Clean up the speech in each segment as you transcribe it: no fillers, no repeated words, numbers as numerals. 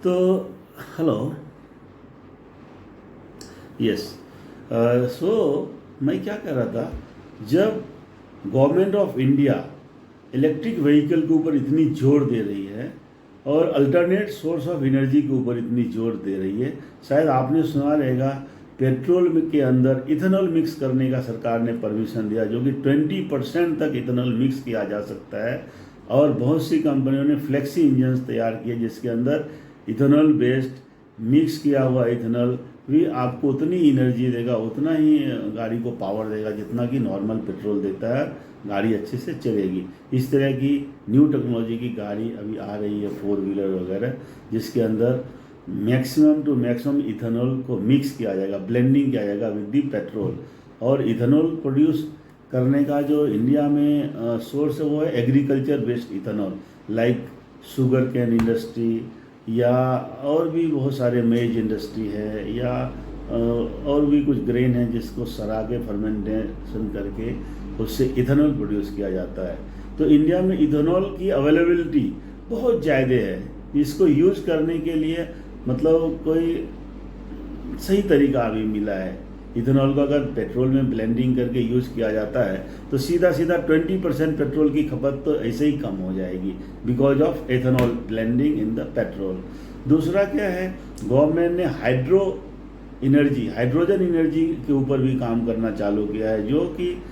तो hello. Yes. सो मैं क्या कह रहा था, जब government of India electric vehicle के ऊपर इतनी जोर दे रही है और अल्टरनेट सोर्स ऑफ एनर्जी के ऊपर इतनी जोर दे रही है, शायद आपने सुना रहेगा पेट्रोल के अंदर इथेनॉल मिक्स करने का सरकार ने परमिशन दिया, जो कि 20% तक इथेनॉल मिक्स किया जा सकता है। और बहुत सी कंपनियों ने फ्लेक्सी इंजन्स तैयार किए जिसके अंदर इथेनॉल बेस्ड मिक्स किया हुआ इथेनॉल भी आपको उतनी एनर्जी देगा, उतना ही गाड़ी को पावर देगा जितना कि नॉर्मल पेट्रोल देता है। गाड़ी अच्छे से चलेगी। इस तरह की न्यू टेक्नोलॉजी की गाड़ी अभी आ रही है, 4 व्हीलर वगैरह, जिसके अंदर मैक्सिमम टू मैक्सिमम इथेनॉल को मिक्स किया जाएगा, ब्लेंडिंग किया जाएगा विद दी पेट्रोल। और इथेनॉल प्रोड्यूस करने का जो इंडिया में सोर्स है वो है agriculture based ethanol, like sugar cane industry या और भी बहुत सारे मेज इंडस्ट्री है, या और भी कुछ ग्रेन है जिसको सड़ा के फर्मेंटेशन करके उससे इथेनॉल प्रोड्यूस किया जाता है। तो इंडिया में इथेनॉल की अवेलेबिलिटी बहुत ज़्यादा है। इसको यूज़ करने के लिए मतलब कोई सही तरीका अभी मिला है। इथेनॉल को अगर पेट्रोल में ब्लेंडिंग करके यूज़ किया जाता है तो सीधा सीधा 20% पेट्रोल की खपत तो ऐसे ही कम हो जाएगी because of ethanol blending in the petrol. दूसरा क्या है, गवर्नमेंट ने हाइड्रोजन एनर्जी के ऊपर भी काम करना चालू किया है, जो कि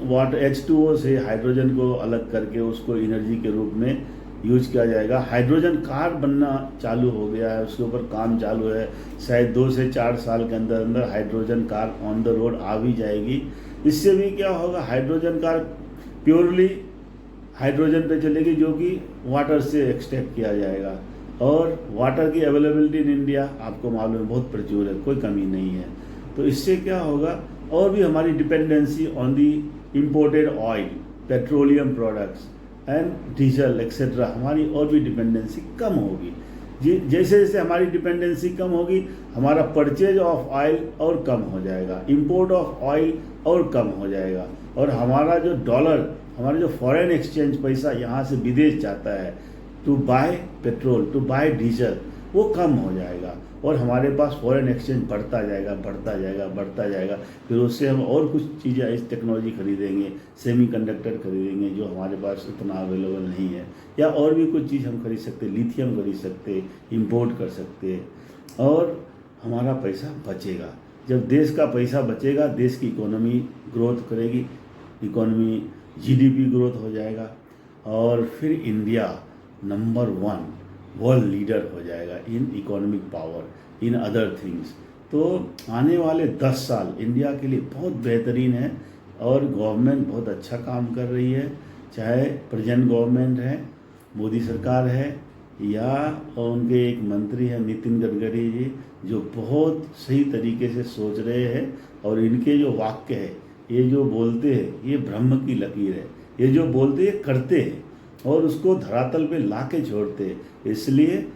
वाटर H2O से हाइड्रोजन को अलग करके उसको एनर्जी के रूप में यूज किया जाएगा। हाइड्रोजन कार बनना चालू हो गया है, उसके ऊपर काम चालू है। शायद 2 से 4 साल के अंदर अंदर hydrogen car on the road आ भी जाएगी। इससे भी क्या होगा, हाइड्रोजन कार प्योरली हाइड्रोजन पे चलेगी, जो कि वाटर से एक्सट्रैक्ट किया जाएगा। और वाटर की अवेलेबिलिटी इन इंडिया आपको मालूम है बहुत प्रचुर है, कोई कमी नहीं है। तो इससे क्या होगा, और भी हमारी dependency on the imported oil, petroleum products and diesel etcetera, हमारी और भी डिपेंडेंसी कम होगी। जैसे जैसे हमारी डिपेंडेंसी कम होगी, हमारा परचेज ऑफ ऑयल और कम हो जाएगा, इंपोर्ट ऑफ ऑयल और कम हो जाएगा, और हमारा जो डॉलर, हमारा जो फॉरेन एक्सचेंज पैसा यहाँ से विदेश जाता है to buy petrol, to buy diesel, वो कम हो जाएगा। और हमारे पास फॉरेन एक्सचेंज बढ़ता जाएगा, बढ़ता जाएगा, बढ़ता जाएगा। फिर उससे हम और कुछ चीज़ें इस टेक्नोलॉजी खरीदेंगे, सेमीकंडक्टर खरीदेंगे जो हमारे पास इतना अवेलेबल नहीं है, या और भी कुछ चीज़ हम खरीद सकते, लिथियम खरीद सकते, इंपोर्ट कर सकते, और हमारा पैसा बचेगा। जब देश का पैसा बचेगा, देश की इकोनॉमी ग्रोथ करेगी, इकोनॉमी GDP ग्रोथ हो जाएगा, और फिर इंडिया नंबर 1 वर्ल्ड लीडर हो जाएगा in economic power, in other things. तो आने वाले 10 साल इंडिया के लिए बहुत बेहतरीन है, और गवर्नमेंट बहुत अच्छा काम कर रही है, चाहे प्रेजेंट गवर्नमेंट है, मोदी सरकार है, या उनके एक मंत्री हैं नितिन गडकरी जी, जो बहुत सही तरीके से सोच रहे हैं। और इनके जो वाक्य है, ये जो बोलते हैं, ये ब्रह्म की लकीर है। ये जो बोलते हैं करते हैं, और उसको धरातल पे ला के छोड़ते हैं। इसलिए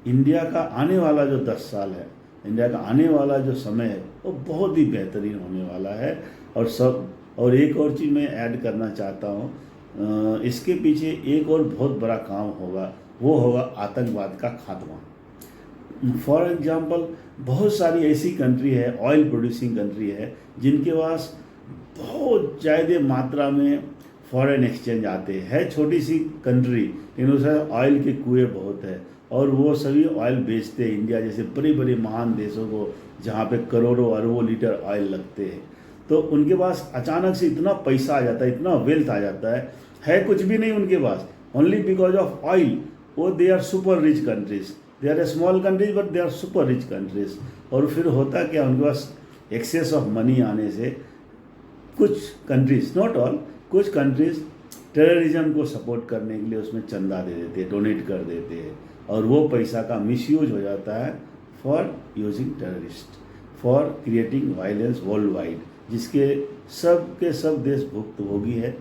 इंडिया का आने वाला जो 10 साल है, इंडिया का आने वाला जो समय है, वो बहुत ही बेहतरीन होने वाला है। और एक और चीज़ मैं ऐड करना चाहता हूँ, इसके पीछे एक और बहुत बड़ा काम होगा, वो होगा आतंकवाद का खात्मा। फॉर एग्जांपल, बहुत सारी ऐसी कंट्री है, ऑयल प्रोड्यूसिंग कंट्री है, जिनके पास बहुत ज़्यादा मात्रा में फॉरेन एक्सचेंज आते हैं। छोटी सी कंट्री, लेकिन उसमें ऑयल के कुएँ बहुत है, और वो सभी ऑयल बेचते हैं इंडिया जैसे बड़े बड़े महान देशों को, जहाँ पे करोड़ों अरबों लीटर ऑयल लगते हैं। तो उनके पास अचानक से इतना पैसा आ जाता है, इतना वेल्थ आ जाता है कुछ भी नहीं उनके पास, ओनली बिकॉज ऑफ ऑयल। वो they are super rich countries, they are a small countries but they are super rich countries. और फिर होता क्या, उनके पास एक्सेस ऑफ मनी आने से कुछ कंट्रीज, नॉट ऑल, कुछ कंट्रीज टेररिज्म को सपोर्ट करने के लिए उसमें चंदा दे देते हैं, डोनेट कर देते हैं, और वो पैसा का मिसयूज हो जाता है for using terrorist, for creating violence world wide, जिसके सब के सब देश भुक्तभोगी है।